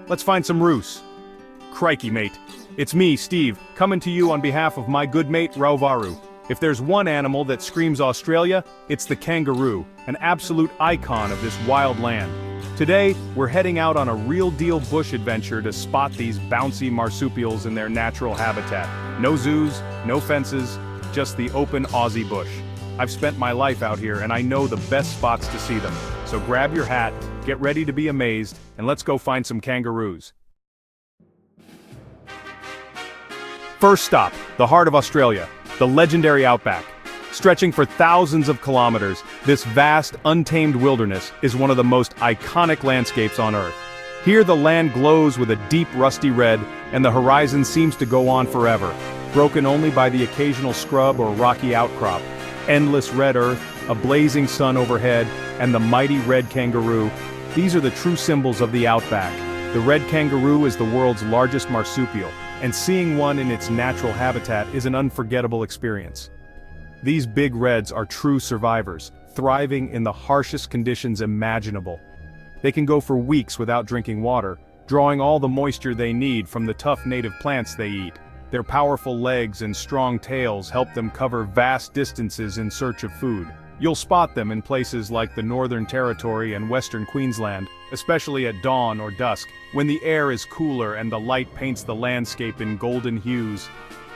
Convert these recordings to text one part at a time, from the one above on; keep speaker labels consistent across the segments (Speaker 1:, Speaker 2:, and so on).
Speaker 1: let's find some Roos. Crikey, mate. It's me, Steve, coming to you on behalf of my good mate, Rauvaru. If there's one animal that screams Australia, it's the kangaroo, an absolute icon of this wild land. Today, we're heading out on a real-deal bush adventure to spot these bouncy marsupials in their natural habitat. No zoos, no fences, just the open Aussie bush. I've spent my life out here and I know the best spots to see them. So grab your hat, get ready to be amazed, and let's go find some kangaroos. First stop, the heart of Australia, the legendary Outback. Stretching for thousands of kilometers, this vast, untamed wilderness is one of the most iconic landscapes on Earth. Here the land glows with a deep rusty red, and the horizon seems to go on forever, broken only by the occasional scrub or rocky outcrop. Endless red earth, a blazing sun overhead, and the mighty red kangaroo. These are the true symbols of the Outback. The red kangaroo is the world's largest marsupial, and seeing one in its natural habitat is an unforgettable experience. These big reds are true survivors, thriving in the harshest conditions imaginable. They can go for weeks without drinking water, drawing all the moisture they need from the tough native plants they eat. Their powerful legs and strong tails help them cover vast distances in search of food. You'll spot them in places like the Northern Territory and Western Queensland, especially at dawn or dusk, when the air is cooler and the light paints the landscape in golden hues.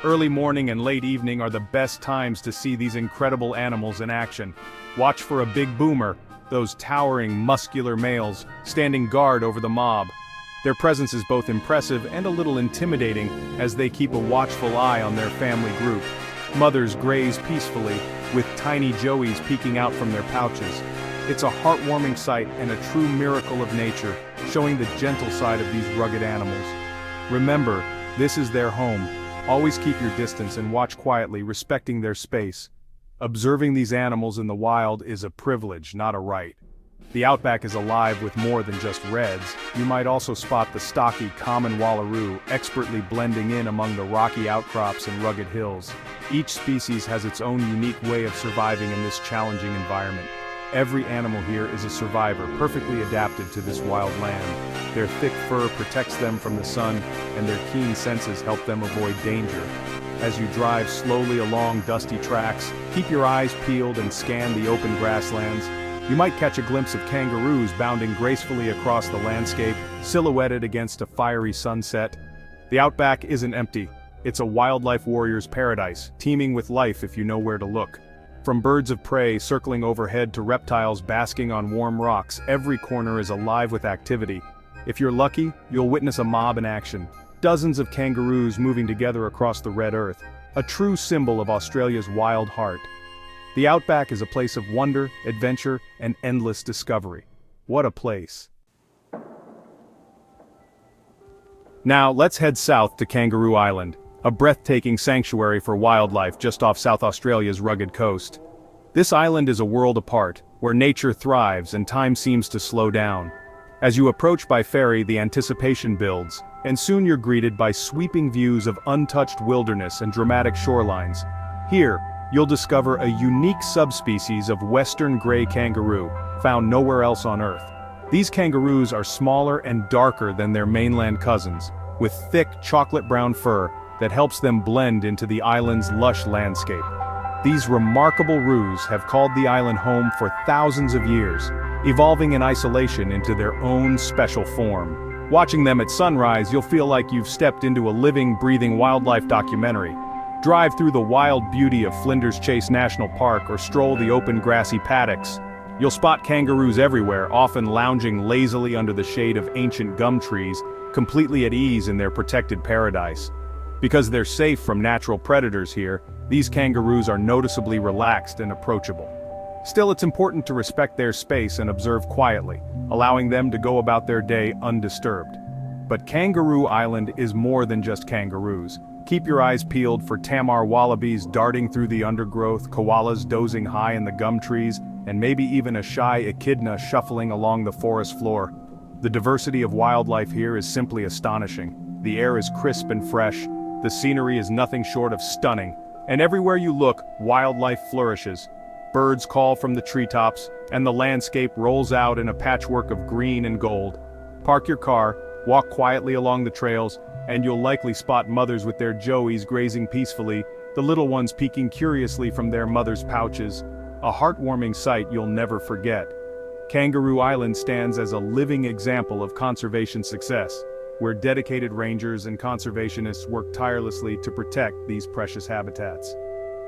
Speaker 1: Early morning and late evening are the best times to see these incredible animals in action. Watch for a big boomer, those towering, muscular males, standing guard over the mob. Their presence is both impressive and a little intimidating as they keep a watchful eye on their family group. Mothers graze peacefully, with tiny joeys peeking out from their pouches. It's a heartwarming sight and a true miracle of nature, showing the gentle side of these rugged animals. Remember, this is their home. Always keep your distance and watch quietly, respecting their space. Observing these animals in the wild is a privilege, not a right. The Outback is alive with more than just reds. You might also spot the stocky common wallaroo, expertly blending in among the rocky outcrops and rugged hills. Each species has its own unique way of surviving in this challenging environment. Every animal here is a survivor, perfectly adapted to this wild land. Their thick fur protects them from the sun, and their keen senses help them avoid danger. As you drive slowly along dusty tracks, keep your eyes peeled and scan the open grasslands. You might catch a glimpse of kangaroos bounding gracefully across the landscape, silhouetted against a fiery sunset. The Outback isn't empty. It's a wildlife warrior's paradise, teeming with life if you know where to look. From birds of prey circling overhead to reptiles basking on warm rocks, every corner is alive with activity. If you're lucky, you'll witness a mob in action. Dozens of kangaroos moving together across the red earth, a true symbol of Australia's wild heart. The Outback is a place of wonder, adventure, and endless discovery. What a place. Now, let's head south to Kangaroo Island, a breathtaking sanctuary for wildlife just off South Australia's rugged coast. This island is a world apart, where nature thrives and time seems to slow down. As you approach by ferry, the anticipation builds, and soon you're greeted by sweeping views of untouched wilderness and dramatic shorelines. Here, you'll discover a unique subspecies of western gray kangaroo, found nowhere else on Earth. These kangaroos are smaller and darker than their mainland cousins, with thick chocolate-brown fur that helps them blend into the island's lush landscape. These remarkable roos have called the island home for thousands of years, evolving in isolation into their own special form. Watching them at sunrise, you'll feel like you've stepped into a living, breathing wildlife documentary. Drive through the wild beauty of Flinders Chase National Park or stroll the open grassy paddocks. You'll spot kangaroos everywhere, often lounging lazily under the shade of ancient gum trees, completely at ease in their protected paradise. Because they're safe from natural predators here, these kangaroos are noticeably relaxed and approachable. Still, it's important to respect their space and observe quietly, allowing them to go about their day undisturbed. But Kangaroo Island is more than just kangaroos. Keep your eyes peeled for Tamar wallabies darting through the undergrowth, koalas dozing high in the gum trees, and maybe even a shy echidna shuffling along the forest floor. The diversity of wildlife here is simply astonishing. The air is crisp and fresh, the scenery is nothing short of stunning, and everywhere you look, wildlife flourishes. Birds call from the treetops, and the landscape rolls out in a patchwork of green and gold. Park your car, Walk quietly along the trails, and you'll likely spot mothers with their joeys grazing peacefully, the little ones peeking curiously from their mother's pouches. A heartwarming sight you'll never forget. Kangaroo Island stands as a living example of conservation success, where dedicated rangers and conservationists work tirelessly to protect these precious habitats.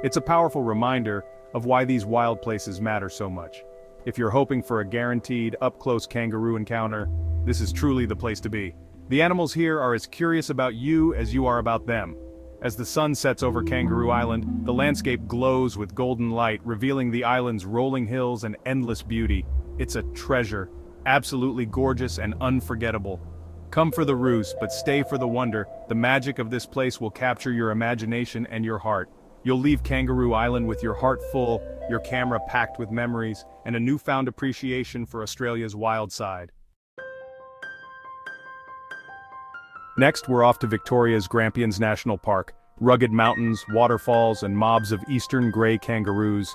Speaker 1: It's a powerful reminder of why these wild places matter so much. If you're hoping for a guaranteed, up-close kangaroo encounter, this is truly the place to be. The animals here are as curious about you as you are about them. As the sun sets over Kangaroo Island, the landscape glows with golden light, revealing the island's rolling hills and endless beauty. It's a treasure, absolutely gorgeous and unforgettable. Come for the Roos, but stay for the wonder. The magic of this place will capture your imagination and your heart. You'll leave Kangaroo Island with your heart full, your camera packed with memories, and a newfound appreciation for Australia's wild side. Next, we're off to Victoria's Grampians National Park. Rugged mountains, waterfalls, and mobs of eastern grey kangaroos.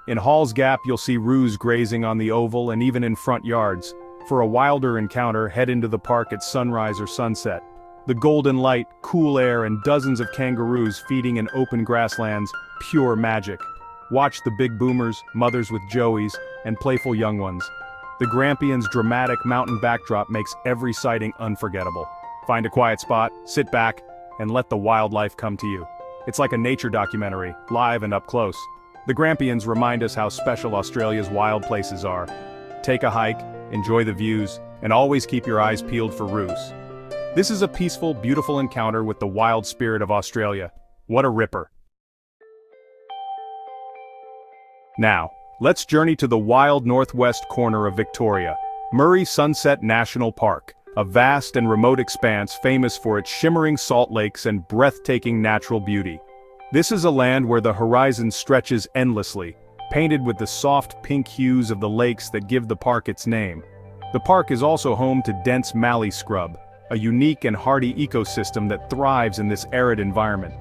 Speaker 1: In Hall's Gap, you'll see roos grazing on the oval and even in front yards. For a wilder encounter, head into the park at sunrise or sunset. The golden light, cool air, and dozens of kangaroos feeding in open grasslands, pure magic. Watch the big boomers, mothers with joeys, and playful young ones. The Grampians' dramatic mountain backdrop makes every sighting unforgettable. Find a quiet spot, sit back, and let the wildlife come to you. It's like a nature documentary, live and up close. The Grampians remind us how special Australia's wild places are. Take a hike, enjoy the views, and always keep your eyes peeled for roos. This is a peaceful, beautiful encounter with the wild spirit of Australia. What a ripper. Now, let's journey to the wild northwest corner of Victoria, Murray Sunset National Park, a vast and remote expanse famous for its shimmering salt lakes and breathtaking natural beauty. This is a land where the horizon stretches endlessly, painted with the soft pink hues of the lakes that give the park its name. The park is also home to dense mallee scrub, a unique and hardy ecosystem that thrives in this arid environment.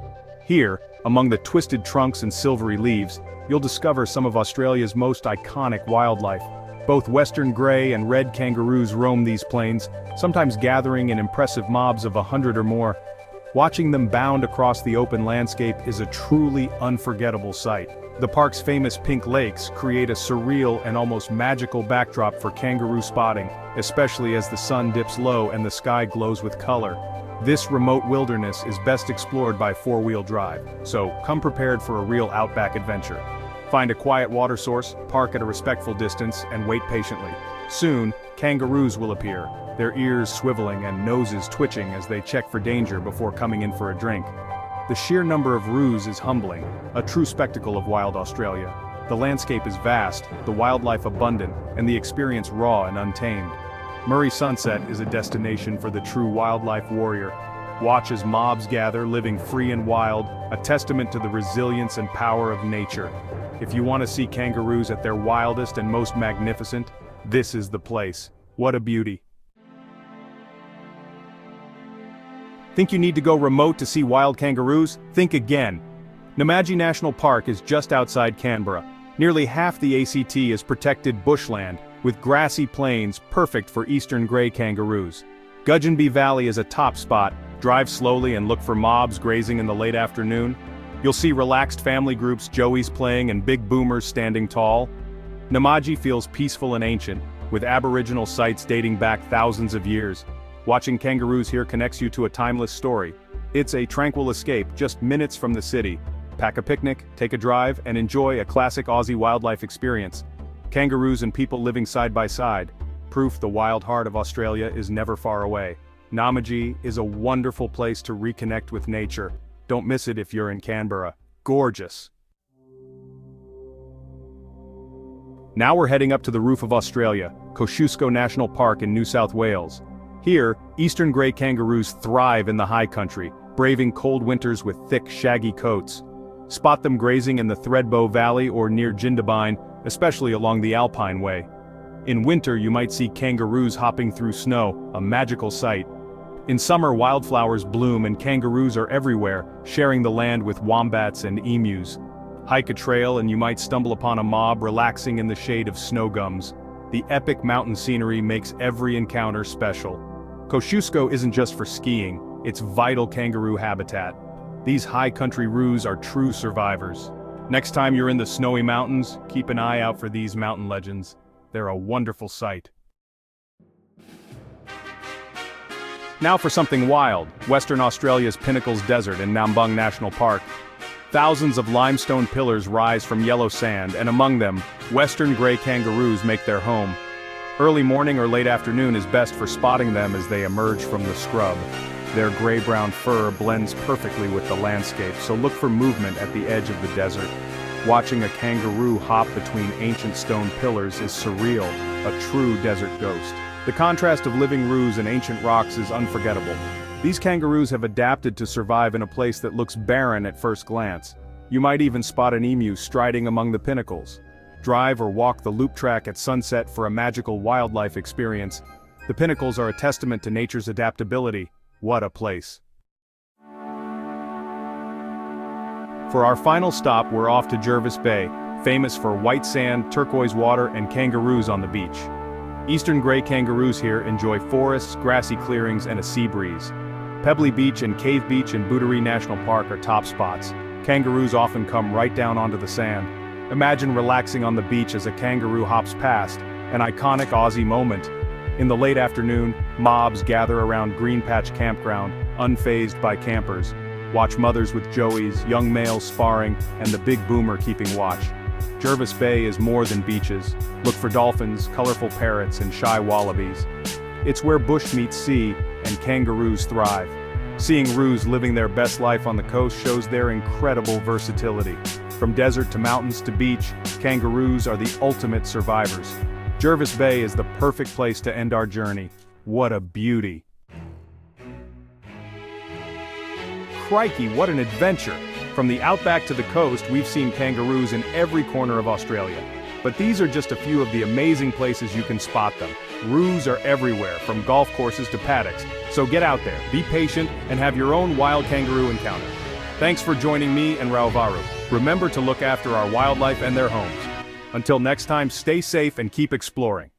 Speaker 1: Here, among the twisted trunks and silvery leaves, you'll discover some of Australia's most iconic wildlife. Both western grey and red kangaroos roam these plains, sometimes gathering in impressive mobs of 100 or more. Watching them bound across the open landscape is a truly unforgettable sight. The park's famous pink lakes create a surreal and almost magical backdrop for kangaroo spotting, especially as the sun dips low and the sky glows with color. This remote wilderness is best explored by four-wheel drive, so come prepared for a real outback adventure. Find a quiet water source, park at a respectful distance, and wait patiently. Soon, kangaroos will appear, their ears swiveling and noses twitching as they check for danger before coming in for a drink. The sheer number of roos is humbling, a true spectacle of wild Australia. The landscape is vast, the wildlife abundant, and the experience raw and untamed. Murray Sunset is a destination for the true wildlife warrior. Watch as mobs gather, living free and wild, a testament to the resilience and power of nature. If you want to see kangaroos at their wildest and most magnificent, this is the place. What a beauty. Think you need to go remote to see wild kangaroos? Think again. Namadgi National Park is just outside Canberra. Nearly half the ACT is protected bushland, with grassy plains perfect for eastern grey kangaroos. Gudgeonby Valley is a top spot. Drive slowly and look for mobs grazing in the late afternoon. You'll see relaxed family groups, joeys playing, and big boomers standing tall. Namadgi feels peaceful and ancient, with Aboriginal sites dating back thousands of years. Watching kangaroos here connects you to a timeless story. It's a tranquil escape just minutes from the city. Pack a picnic, take a drive, and enjoy a classic Aussie wildlife experience. Kangaroos and people living side by side. Proof the wild heart of Australia is never far away. Namadgi is a wonderful place to reconnect with nature. Don't miss it if you're in Canberra. Gorgeous. Now we're heading up to the roof of Australia, Kosciuszko National Park in New South Wales. Here, eastern grey kangaroos thrive in the high country, braving cold winters with thick, shaggy coats. Spot them grazing in the Thredbo Valley or near Jindabyne, especially along the Alpine Way. In winter you might see kangaroos hopping through snow, a magical sight. In summer wildflowers bloom and kangaroos are everywhere, sharing the land with wombats and emus. Hike a trail and you might stumble upon a mob relaxing in the shade of snow gums. The epic mountain scenery makes every encounter special. Kosciuszko isn't just for skiing, it's vital kangaroo habitat. These high country roos are true survivors. Next time you're in the snowy mountains, keep an eye out for these mountain legends. They're a wonderful sight. Now for something wild, Western Australia's Pinnacles Desert in Namadgi National Park. Thousands of limestone pillars rise from yellow sand, and among them, western grey kangaroos make their home. Early morning or late afternoon is best for spotting them as they emerge from the scrub. Their gray-brown fur blends perfectly with the landscape, so look for movement at the edge of the desert. Watching a kangaroo hop between ancient stone pillars is surreal, a true desert ghost. The contrast of living roos and ancient rocks is unforgettable. These kangaroos have adapted to survive in a place that looks barren at first glance. You might even spot an emu striding among the pinnacles. Drive or walk the loop track at sunset for a magical wildlife experience. The pinnacles are a testament to nature's adaptability. What a place. For our final stop, we're off to Jervis Bay, famous for white sand, turquoise water, and kangaroos on the beach. Eastern grey kangaroos here enjoy forests, grassy clearings, and a sea breeze. Pebbly Beach and Cave Beach in Booderee National Park are top spots. Kangaroos often come right down onto the sand. Imagine relaxing on the beach as a kangaroo hops past, an iconic Aussie moment. In the late afternoon, mobs gather around Green Patch Campground, unfazed by campers. Watch mothers with joeys, young males sparring, and the big boomer keeping watch. Jervis Bay is more than beaches. Look for dolphins, colorful parrots, and shy wallabies. It's where bush meets sea, and kangaroos thrive. Seeing roos living their best life on the coast shows their incredible versatility. From desert to mountains to beach, kangaroos are the ultimate survivors. Jervis Bay is the perfect place to end our journey. What a beauty! Crikey, what an adventure! From the outback to the coast, we've seen kangaroos in every corner of Australia. But these are just a few of the amazing places you can spot them. Roos are everywhere, from golf courses to paddocks. So get out there, be patient, and have your own wild kangaroo encounter. Thanks for joining me and Rauvaru. Remember to look after our wildlife and their homes. Until next time, stay safe and keep exploring.